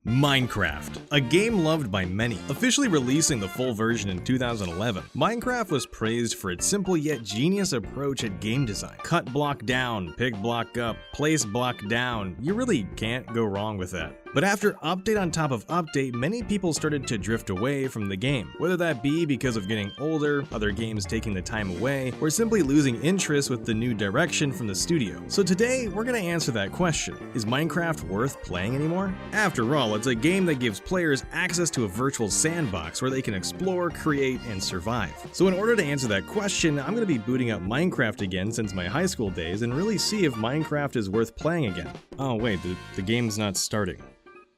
Minecraft, a game loved by many. Officially releasing the full version in 2011, Minecraft was praised for its simple yet genius approach at game design. Cut block down, pick block up, place block down. You really can't go wrong with that. But after update on top of update, many people started to drift away from the game, whether that be because of getting older, other games taking the time away, or simply losing interest with the new direction from the studio. So today, we're gonna answer that question. Is Minecraft worth playing anymore? After all, it's a game that gives players access to a virtual sandbox where they can explore, create, and survive. So in order to answer that question, I'm gonna be booting up Minecraft again since my high school days and really see if Minecraft is worth playing again. Oh wait, the game's not starting.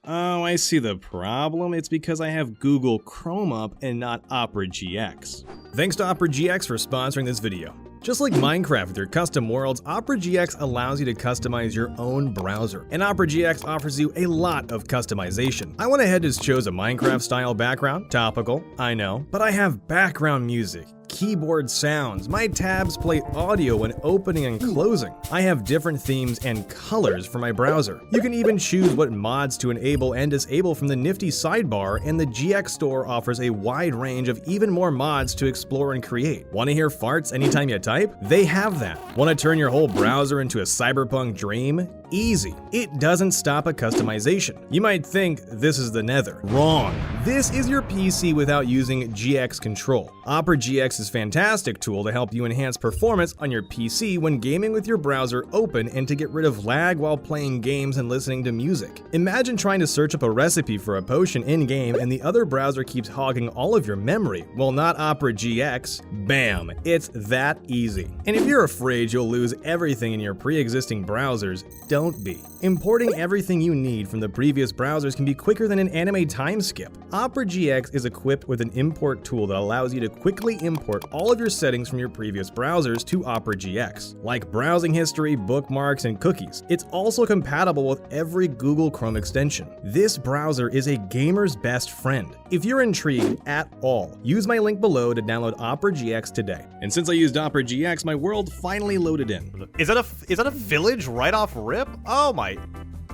Oh, I see the problem. It's because I have Google Chrome up and not Opera GX. Thanks to Opera GX for sponsoring this video. Just like Minecraft with your custom worlds, Opera GX allows you to customize your own browser, and Opera GX offers you a lot of customization. I went ahead and chose a Minecraft-style background, topical, I know, but I have background music, keyboard sounds, my tabs play audio when opening and closing. I have different themes and colors for my browser. You can even choose what mods to enable and disable from the nifty sidebar, and the GX store offers a wide range of even more mods to explore and create. Want to hear farts anytime you type? They have that. Want to turn your whole browser into a cyberpunk dream? Easy. It doesn't stop at customization. You might think this is the Nether. Wrong. This is your PC without using GX control. Opera GX is a fantastic tool to help you enhance performance on your PC when gaming with your browser open and to get rid of lag while playing games and listening to music. Imagine trying to search up a recipe for a potion in-game and the other browser keeps hogging all of your memory. Well, not Opera GX. Bam. It's that easy. And if you're afraid you'll lose everything in your pre-existing browsers, don't be. Importing everything you need from the previous browsers can be quicker than an anime time skip. Opera GX is equipped with an import tool that allows you to quickly import all of your settings from your previous browsers to Opera GX, like browsing history, bookmarks, and cookies. It's also compatible with every Google Chrome extension. This browser is a gamer's best friend. If you're intrigued at all, use my link below to download Opera GX today. And since I used Opera GX, my world finally loaded in. Is that a village right off rip? Oh my.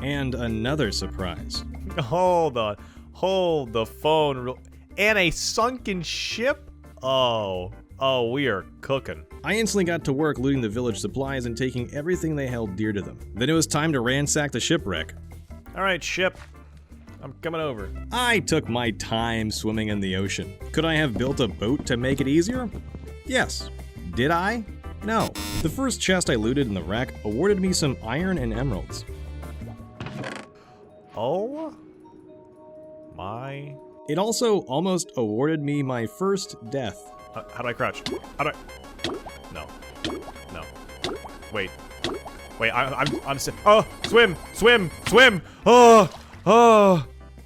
And another surprise. Hold on. Hold the phone. And a sunken ship? Oh, we are cooking. I instantly got to work looting the village supplies and taking everything they held dear to them. Then it was time to ransack the shipwreck. All right, ship. I'm coming over. I took my time swimming in the ocean. Could I have built a boat to make it easier? Yes. Did I? No. The first chest I looted in the wreck awarded me some iron and emeralds. Oh my. It also almost awarded me my first death. How do I crouch? How do I? No. Wait. I'm oh, swim. Oh.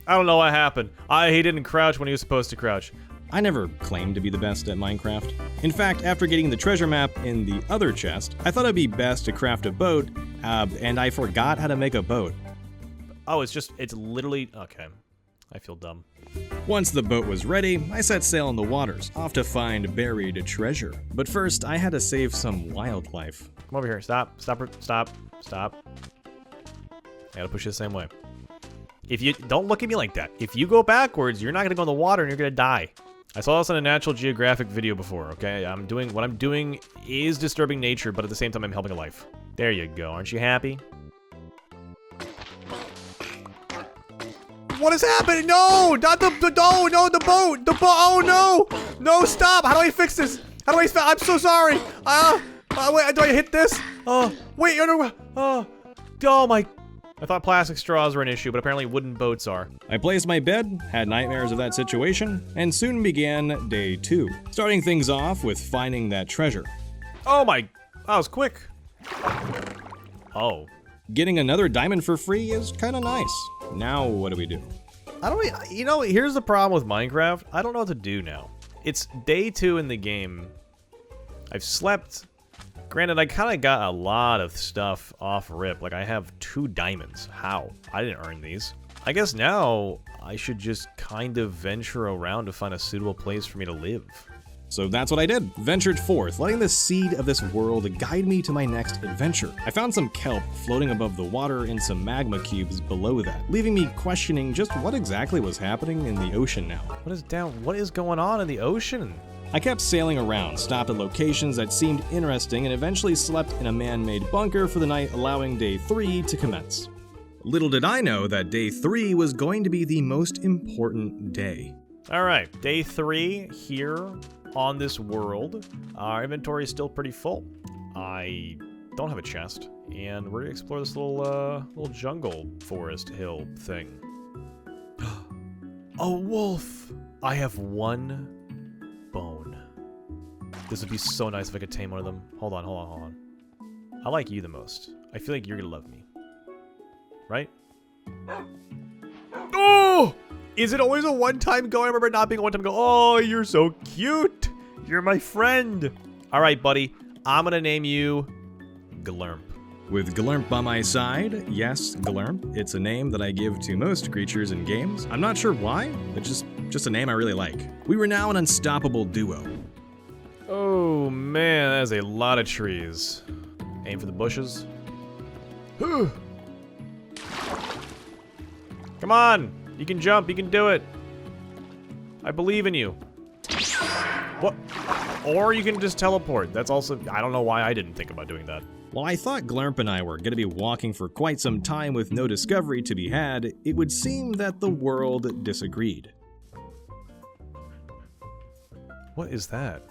I don't know what happened. He didn't crouch when he was supposed to crouch. I never claimed to be the best at Minecraft. In fact, after getting the treasure map in the other chest, I thought it'd be best to craft a boat, and I forgot how to make a boat. Oh, it's literally, okay. I feel dumb. Once the boat was ready, I set sail in the waters, off to find buried treasure. But first, I had to save some wildlife. Come over here, stop. I gotta push you the same way. Don't look at me like that. If you go backwards, you're not gonna go in the water and you're gonna die. I saw this on a Natural Geographic video before, okay? What I'm doing is disturbing nature, but at the same time, I'm helping a life. There you go, aren't you happy? What is happening? No, not the boat. Oh no, no, stop. How do I fix this? I'm so sorry. Wait, do I hit this? Wait, no. Oh my. I thought plastic straws were an issue, but apparently wooden boats are. I placed my bed, had nightmares of that situation, and soon began day 2. Starting things off with finding that treasure. Oh my, that was quick. Oh. Getting another diamond for free is kind of nice. Now what do we do? Here's the problem with Minecraft. I don't know what to do now. It's day 2 in the game. I've slept. Granted, I kind of got a lot of stuff off rip. Like, I have 2 diamonds. How? I didn't earn these. I guess now I should just kind of venture around to find a suitable place for me to live. So that's what I did. Ventured forth, letting the seed of this world guide me to my next adventure. I found some kelp floating above the water and some magma cubes below that, leaving me questioning just what exactly was happening in the ocean now. What is going on in the ocean? I kept sailing around, stopped at locations that seemed interesting, and eventually slept in a man-made bunker for the night, allowing day 3 to commence. Little did I know that day 3 was going to be the most important day. Alright, day 3 here on this world. Our inventory is still pretty full. I don't have a chest, and we're gonna explore this little jungle forest hill thing. A wolf! I have 1 bone. This would be so nice if I could tame one of them. Hold on. I like you the most. I feel like you're gonna love me. Right? Oh! Is it always a one-time go? I remember not being a one-time go. Oh, you're so cute. You're my friend. All right, buddy. I'm gonna name you Glurmp. With Glurmp by my side, yes, Glurmp. It's a name that I give to most creatures in games. I'm not sure why, it's just a name I really like. We were now an unstoppable duo. Oh man, that is a lot of trees. Aim for the bushes. Come on! You can jump, you can do it. I believe in you. What? Or you can just teleport. That's also, I don't know why I didn't think about doing that. While I thought Glurmp and I were going to be walking for quite some time with no discovery to be had, it would seem that the world disagreed. What is that?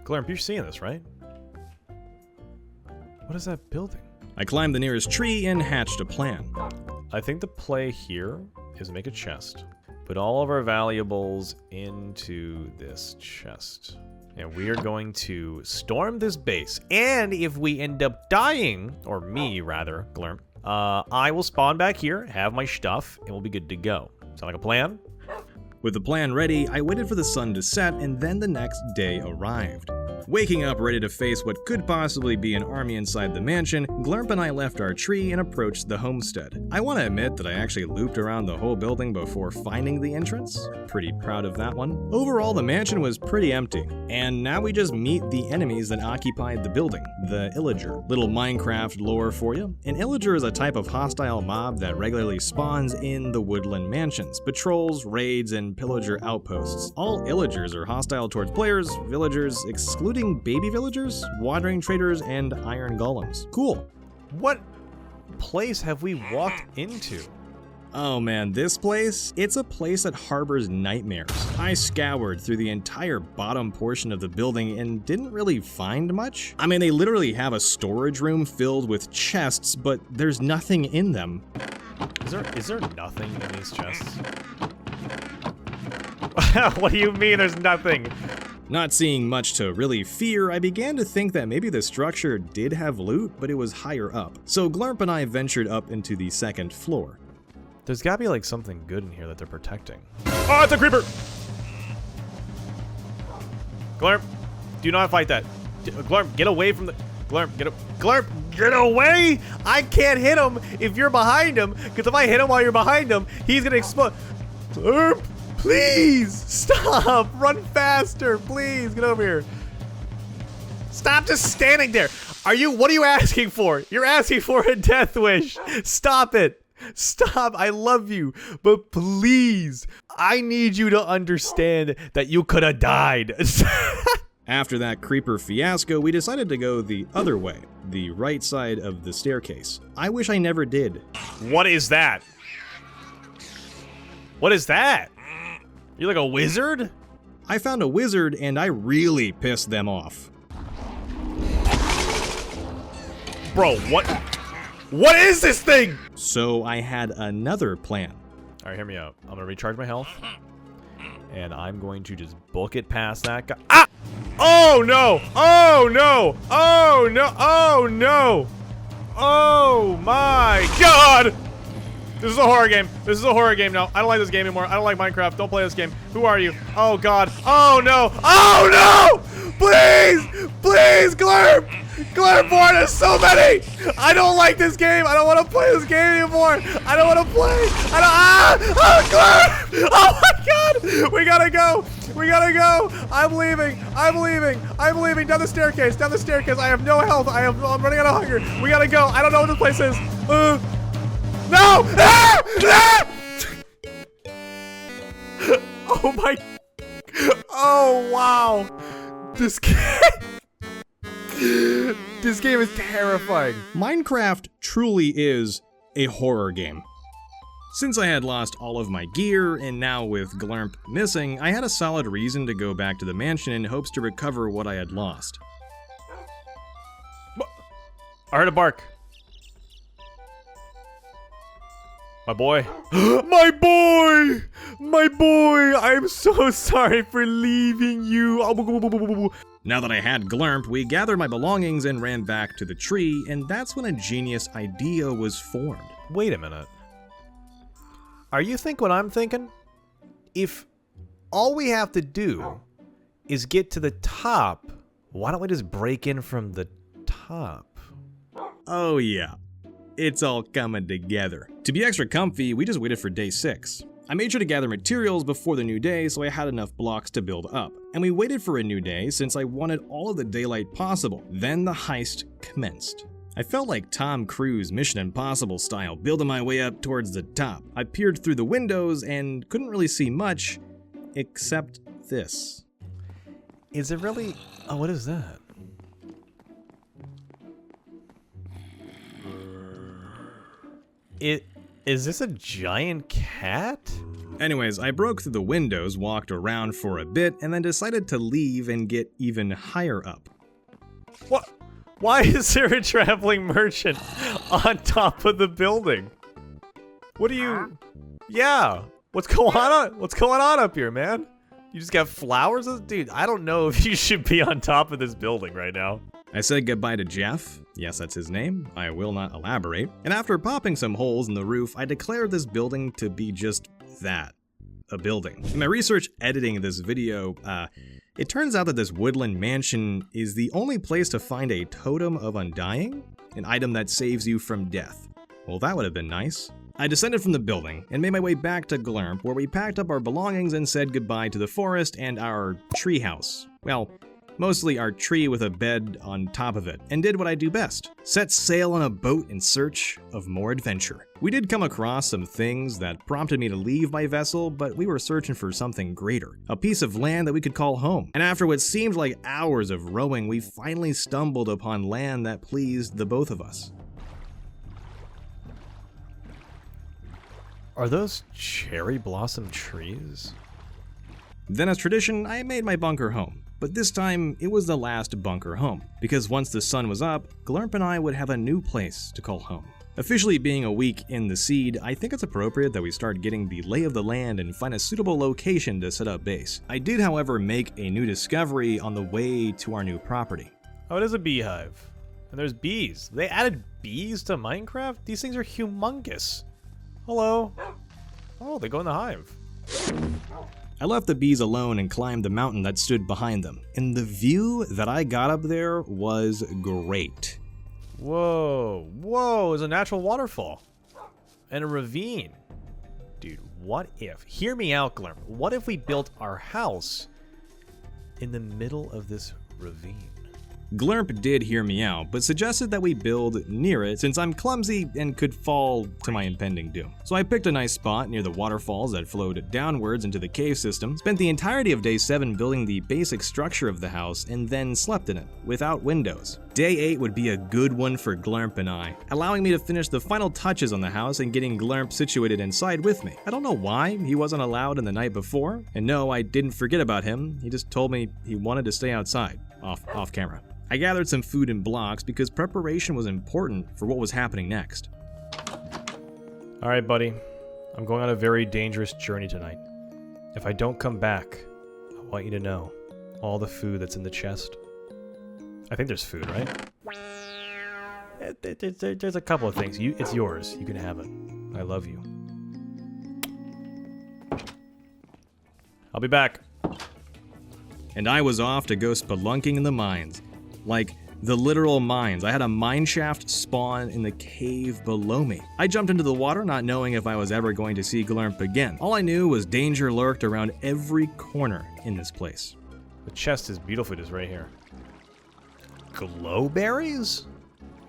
Glurmp, you're seeing this, right? What is that building? I climbed the nearest tree and hatched a plan. I think the play here is make a chest. Put all of our valuables into this chest. And we are going to storm this base. And if we end up dying, or me rather, Glurmp, I will spawn back here, have my stuff, and we'll be good to go. Sound like a plan? With the plan ready, I waited for the sun to set, and then the next day arrived. Waking up ready to face what could possibly be an army inside the mansion, Glurmp and I left our tree and approached the homestead. I want to admit that I actually looped around the whole building before finding the entrance. Pretty proud of that one. Overall, the mansion was pretty empty, and now we just meet the enemies that occupied the building, the Illager. Little Minecraft lore for you. An Illager is a type of hostile mob that regularly spawns in the woodland mansions, patrols, raids, and pillager outposts. All Illagers are hostile towards players, villagers, excluding baby villagers, wandering traders, and iron golems. Cool. What place have we walked into? Oh man, this place? It's a place that harbors nightmares. I scoured through the entire bottom portion of the building and didn't really find much. I mean, they literally have a storage room filled with chests, but there's nothing in them. Is there nothing in these chests? What do you mean there's nothing? Not seeing much to really fear, I began to think that maybe the structure did have loot, but it was higher up. So Glurmp and I ventured up into the second floor. There's gotta be like something good in here that they're protecting. Oh, it's a creeper! Glurmp, do not fight that. Glurmp, get away from the... Glurmp, get away! I can't hit him if you're behind him, because if I hit him while you're behind him, he's gonna explode. Glurmp! Please! Stop! Run faster! Please! Get over here! Stop just standing there! What are you asking for? You're asking for a death wish! Stop it! Stop! I love you! But please! I need you to understand that you could have died! After that creeper fiasco, we decided to go the other way, the right side of the staircase. I wish I never did. What is that? What is that? You're like a wizard? I found a wizard and I really pissed them off. Bro, what is this thing? So I had another plan. All right, hear me out. I'm gonna recharge my health. And I'm going to just book it past that guy. Ah! Oh no! Oh no! Oh no! Oh no! Oh my God! This is a horror game. This is a horror game now. I don't like this game anymore. I don't like Minecraft. Don't play this game. Who are you? Oh God. Oh no. Oh no! Please! Please, Glurmp! Glurmp, there's so many! I don't like this game. I don't want to play this game anymore. I don't want to play. I don't. Ah! Oh, Glurmp! Oh my God! We gotta go. We gotta go! I'm leaving! I'm leaving! I'm leaving! Down the staircase! Down the staircase! I have no health! I'm running out of hunger! We gotta go! I don't know what this place is! No! Ah! Ah! Oh my... Oh, wow! This game... This game is terrifying. Minecraft truly is a horror game. Since I had lost all of my gear, and now with Glurp missing, I had a solid reason to go back to the mansion in hopes to recover what I had lost. I heard a bark. My boy. My boy! My boy! I'm so sorry for leaving you. Now that I had Glurp, we gathered my belongings and ran back to the tree, and that's when a genius idea was formed. Wait a minute. Are you thinking what I'm thinking? If all we have to do is get to the top, why don't we just break in from the top? Oh yeah, it's all coming together. To be extra comfy, we just waited for day 6. I made sure to gather materials before the new day so I had enough blocks to build up. And we waited for a new day since I wanted all of the daylight possible. Then the heist commenced. I felt like Tom Cruise Mission Impossible style, building my way up towards the top. I peered through the windows and couldn't really see much, except this. Is it really... Oh, what is that? Is this a giant cat? Anyways, I broke through the windows, walked around for a bit, and then decided to leave and get even higher up. What? Why is there a traveling merchant on top of the building? What are you... Yeah. What's going on? What's going on up here, man? You just got flowers? Dude, I don't know if you should be on top of this building right now. I said goodbye to Jeff. Yes, that's his name. I will not elaborate. And after popping some holes in the roof, I declared this building to be just that. A building. In my research editing this video, it turns out that this woodland mansion is the only place to find a totem of undying, an item that saves you from death. Well, that would have been nice. I descended from the building and made my way back to Glurp, where we packed up our belongings and said goodbye to the forest and our treehouse. Well, mostly our tree with a bed on top of it, and did what I do best: set sail on a boat in search of more adventure. We did come across some things that prompted me to leave my vessel, but we were searching for something greater, a piece of land that we could call home. And after what seemed like hours of rowing, we finally stumbled upon land that pleased the both of us. Are those cherry blossom trees? Then, as tradition, I made my bunker home. But this time, it was the last bunker home, because once the sun was up, Glurp and I would have a new place to call home. Officially being a week in the seed, I think it's appropriate that we start getting the lay of the land and find a suitable location to set up base. I did, however, make a new discovery on the way to our new property. Oh, it is a beehive. And there's bees. They added bees to Minecraft? These things are humongous. Hello. Oh, they go in the hive. I left the bees alone and climbed the mountain that stood behind them, and the view that I got up there was great. Whoa, whoa, there's a natural waterfall. And a ravine. Dude, what if, hear me out, Glurp, what if we built our house in the middle of this ravine? Glurp did hear me out, but suggested that we build near it since I'm clumsy and could fall to my impending doom. So I picked a nice spot near the waterfalls that flowed downwards into the cave system, spent the entirety of day 7 building the basic structure of the house, and then slept in it, without windows. Day 8 would be a good one for Glurp and I, allowing me to finish the final touches on the house and getting Glurp situated inside with me. I don't know why he wasn't allowed in the night before, and no, I didn't forget about him, he just told me he wanted to stay outside, off camera. I gathered some food and blocks because preparation was important for what was happening next. Alright, buddy. I'm going on a very dangerous journey tonight. If I don't come back, I want you to know all the food that's in the chest. I think there's food, right? There's a couple of things. It's yours. You can have it. I love you. I'll be back. And I was off to go spelunking in the mines. Like, The literal mines. I had a mine shaft spawn in the cave below me. I jumped into the water not knowing if I was ever going to see Glurmp again. All I knew was danger lurked around every corner in this place. The chest is beautiful, just right here. Glowberries?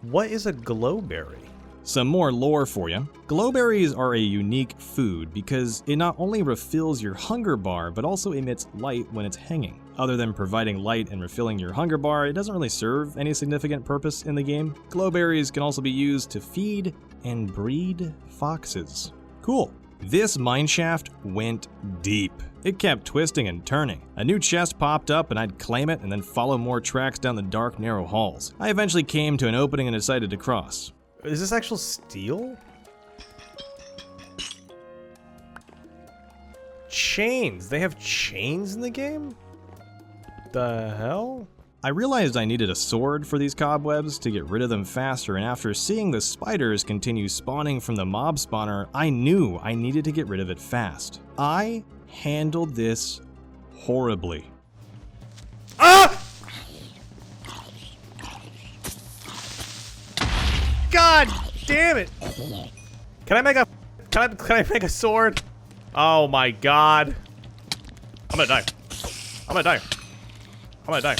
What is a glowberry? Some more lore for you. Glowberries are a unique food because it not only refills your hunger bar, but also emits light when it's hanging. Other than providing light and refilling your hunger bar, it doesn't really serve any significant purpose in the game. Glowberries can also be used to feed and breed foxes. Cool. This mineshaft went deep. It kept twisting and turning. A new chest popped up and I'd claim it and then follow more tracks down the dark, narrow halls. I eventually came to an opening and decided to cross. Is this actual steel? Chains. They have chains in the game? The hell? I realized I needed a sword for these cobwebs to get rid of them faster, and after seeing the spiders continue spawning from the mob spawner, I knew I needed to get rid of it fast. I handled this horribly. Ah! God damn it! Can I make a sword? Oh my god. I'm gonna die. I'm gonna die. I'm gonna die.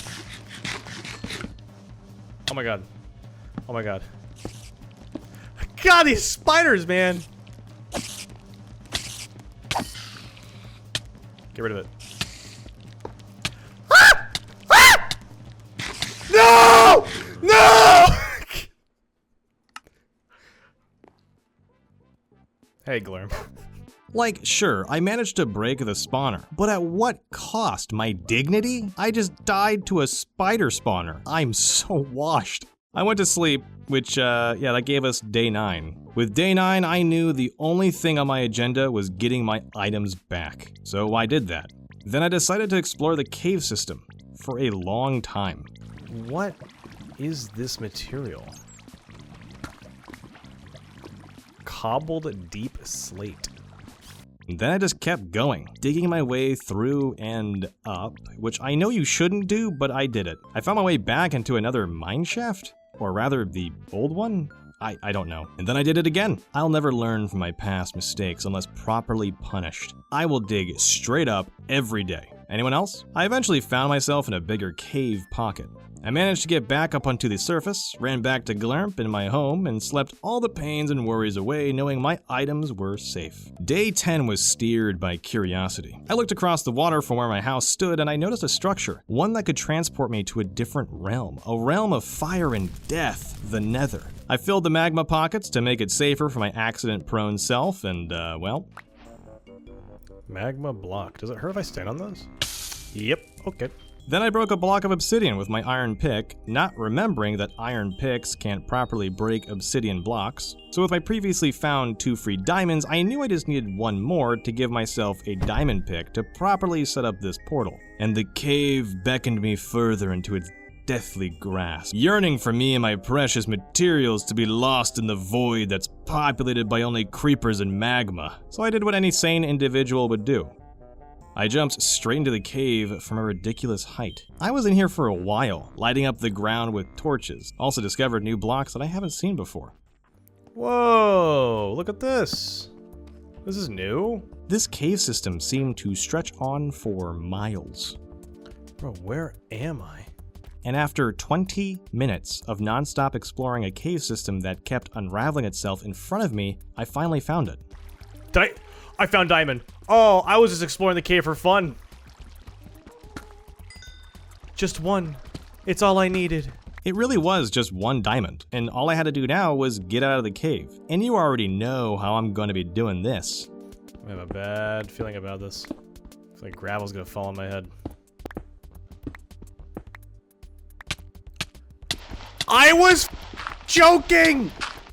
Oh my god. Oh my god. God, these spiders, man! Get rid of it. Ah! Ah! No! No! Hey, Glurmp. Like, sure, I managed to break the spawner, but at what cost? My dignity? I just died to a spider spawner. I'm so washed. I went to sleep, which, that gave us day 9. With day 9, I knew the only thing on my agenda was getting my items back. So I did that. Then I decided to explore the cave system for a long time. What is this material? Cobbled deep slate. Then I just kept going, digging my way through and up, which I know you shouldn't do, but I did it. I found my way back into another mine shaft, or rather the old one? I don't know. And then I did it again. I'll never learn from my past mistakes unless properly punished. I will dig straight up every day. Anyone else? I eventually found myself in a bigger cave pocket. I managed to get back up onto the surface, ran back to Glurmp in my home, and slept all the pains and worries away knowing my items were safe. Day 10 was steered by curiosity. I looked across the water from where my house stood and I noticed a structure, one that could transport me to a different realm, a realm of fire and death, the Nether. I filled the magma pockets to make it safer for my accident-prone self and, well... Magma block. Does it hurt if I stand on those? Yep, okay. Then I broke a block of obsidian with my iron pick, not remembering that iron picks can't properly break obsidian blocks. So with my previously found 2 free diamonds, I knew I just needed 1 more to give myself a diamond pick to properly set up this portal. And the cave beckoned me further into its deathly grasp, yearning for me and my precious materials to be lost in the void that's populated by only creepers and magma. So I did what any sane individual would do. I jumped straight into the cave from a ridiculous height. I was in here for a while, lighting up the ground with torches. Also discovered new blocks that I haven't seen before. Whoa, look at this. This is new. This cave system seemed to stretch on for miles. Bro, where am I? And after 20 minutes of non-stop exploring a cave system that kept unraveling itself in front of me, I finally found it. I found diamond. Oh, I was just exploring the cave for fun. Just 1. It's all I needed. It really was just 1 diamond, and all I had to do now was get out of the cave. And you already know how I'm going to be doing this. I have a bad feeling about this. It's like gravel's gonna fall on my head. I was joking!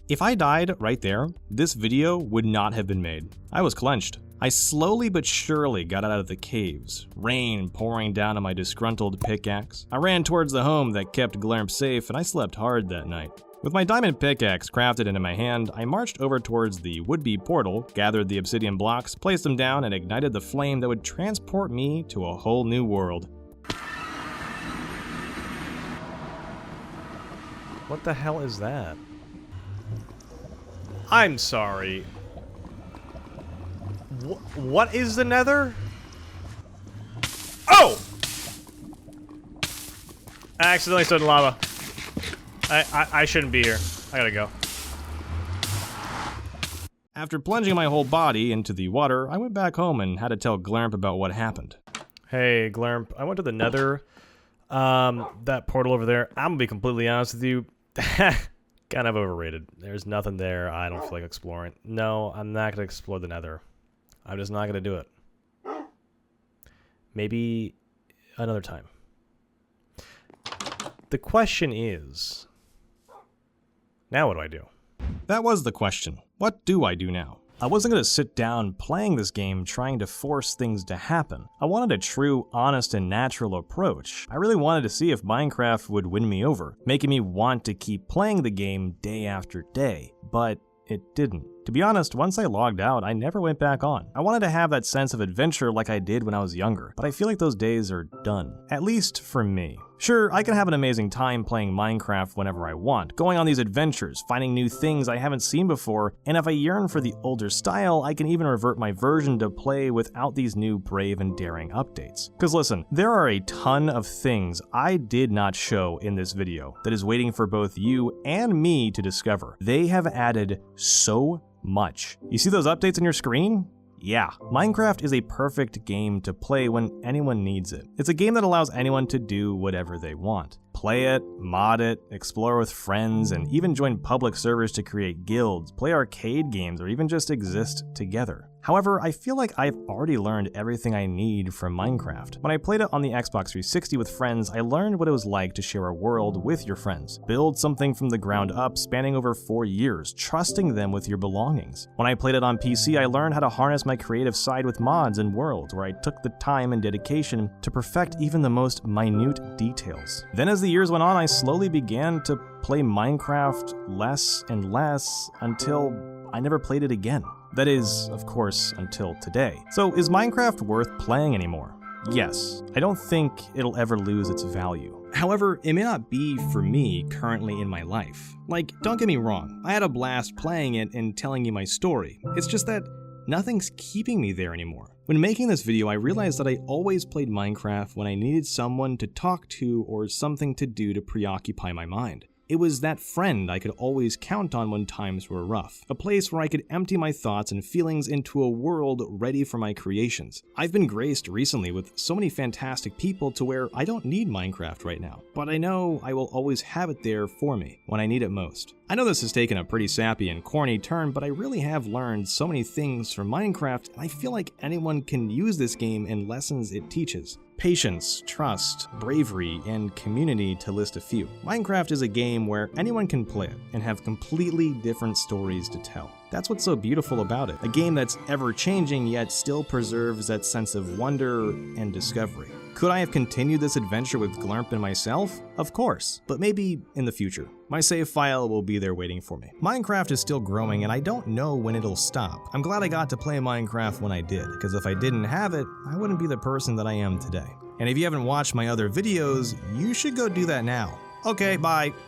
If I died right there, this video would not have been made. I was clenched. I slowly but surely got out of the caves, rain pouring down on my disgruntled pickaxe. I ran towards the home that kept Glurmp safe, and I slept hard that night. With my diamond pickaxe crafted into my hand, I marched over towards the would-be portal, gathered the obsidian blocks, placed them down, and ignited the flame that would transport me to a whole new world. What the hell is that? I'm sorry. What is the nether? Oh! I accidentally stood in lava. I shouldn't be here. I gotta go. After plunging my whole body into the water, I went back home and had to tell Glamp about what happened. Hey, Glamp, I went to the nether. That portal over there, I'm gonna be completely honest with you. Kind of overrated. There's nothing there I don't feel like exploring. No, I'm not gonna explore the nether. I'm just not gonna do it. Maybe another time. The question is, now what do I do? That was the question. What do I do now? I wasn't going to sit down playing this game trying to force things to happen. I wanted a true, honest, and natural approach. I really wanted to see if Minecraft would win me over, making me want to keep playing the game day after day. But it didn't. To be honest, once I logged out, I never went back on. I wanted to have that sense of adventure like I did when I was younger, but I feel like those days are done. At least for me. Sure, I can have an amazing time playing Minecraft whenever I want, going on these adventures, finding new things I haven't seen before, and if I yearn for the older style, I can even revert my version to play without these new brave and daring updates. Cause listen, there are a ton of things I did not show in this video that is waiting for both you and me to discover. They have added so much. You see those updates on your screen? Yeah, Minecraft is a perfect game to play when anyone needs it. It's a game that allows anyone to do whatever they want. Play it, mod it, explore with friends, and even join public servers to create guilds, play arcade games, or even just exist together. However, I feel like I've already learned everything I need from Minecraft. When I played it on the Xbox 360 with friends, I learned what it was like to share a world with your friends. Build something from the ground up, spanning over 4 years, trusting them with your belongings. When I played it on PC, I learned how to harness my creative side with mods and worlds, where I took the time and dedication to perfect even the most minute details. Then as the years went on, I slowly began to play Minecraft less and less until I never played it again. That is, of course, until today. So is Minecraft worth playing anymore? Yes. I don't think it'll ever lose its value. However, it may not be for me currently in my life. Like, don't get me wrong, I had a blast playing it and telling you my story. It's just that nothing's keeping me there anymore. When making this video, I realized that I always played Minecraft when I needed someone to talk to or something to do to preoccupy my mind. It was that friend I could always count on when times were rough. A place where I could empty my thoughts and feelings into a world ready for my creations. I've been graced recently with so many fantastic people to where I don't need Minecraft right now, but I know I will always have it there for me when I need it most. I know this has taken a pretty sappy and corny turn, but I really have learned so many things from Minecraft, and I feel like anyone can use this game and lessons it teaches. Patience, trust, bravery, and community, to list a few. Minecraft is a game where anyone can play it and have completely different stories to tell. That's what's so beautiful about it. A game that's ever-changing yet still preserves that sense of wonder and discovery. Could I have continued this adventure with Glurp and myself? Of course, but maybe in the future. My save file will be there waiting for me. Minecraft is still growing and I don't know when it'll stop. I'm glad I got to play Minecraft when I did, because if I didn't have it, I wouldn't be the person that I am today. And if you haven't watched my other videos, you should go do that now. Okay, bye.